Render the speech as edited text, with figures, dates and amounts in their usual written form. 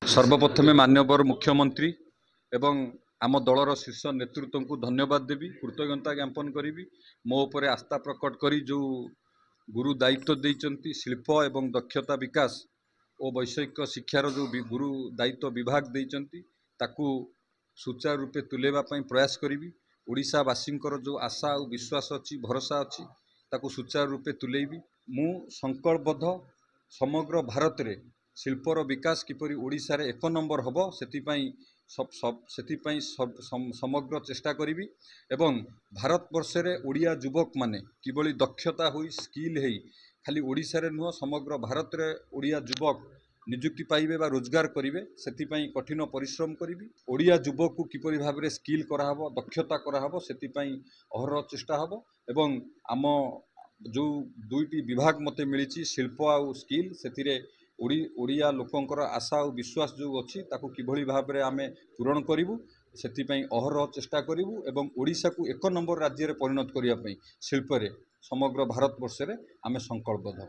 सर्वप्रथमे माननीय मुख्यमंत्री एवं आम दलर शीर्ष नेतृत्व को धन्यवाद देवी, कृतज्ञता ज्ञापन करी मो उपर आस्था प्रकट करी जो गुरु दायित्व देइचंती शिल्प एवं दक्षता विकास और वैषयिक शिक्षार जो गुरु दायित्व विभाग देइचंती ताकू सुचारू रूपे तुलेबा पई प्रयास करी। ओडिशावासींकर जो आशा और विश्वास अच्छी भरोसा अच्छी ताकू सुचारू रूपे तुलेबी। मु संकल्पबद्ध समग्र भारत रे शिल्पर विकास किपरि ओडिशा रे एक नंबर हबो सेतिपई समग्र चेष्टा करी एवं भारत वर्ष रे ओडिया युवक माने किबळी दक्षता होई स्किल हेई खाली ओडिशा रे नुह समग्र भारत रे ओडिया युवक नियुक्ति पाइबे बा रोजगार करिवे सेतिपई कठिन परिश्रम करी ओडिया युवक को किपरि भाव रे स्किल करा हबो दक्षता करा हबो सेतिपई अहर चेष्टा हबो एवं आम जो दुईटी विभाग मते मिली शिल्प आउ स्किल से ओडिया लोकंकर आशा और विश्वास जो अच्छी ताकू किभली भाव में आमे पूरण करूँ से अहरह चेष्टा करूँ एवं ओडिशा को एक नंबर राज्य में परिणत करने शिल्प समग्र भारत वर्ष में आमे संकल्पबद्ध।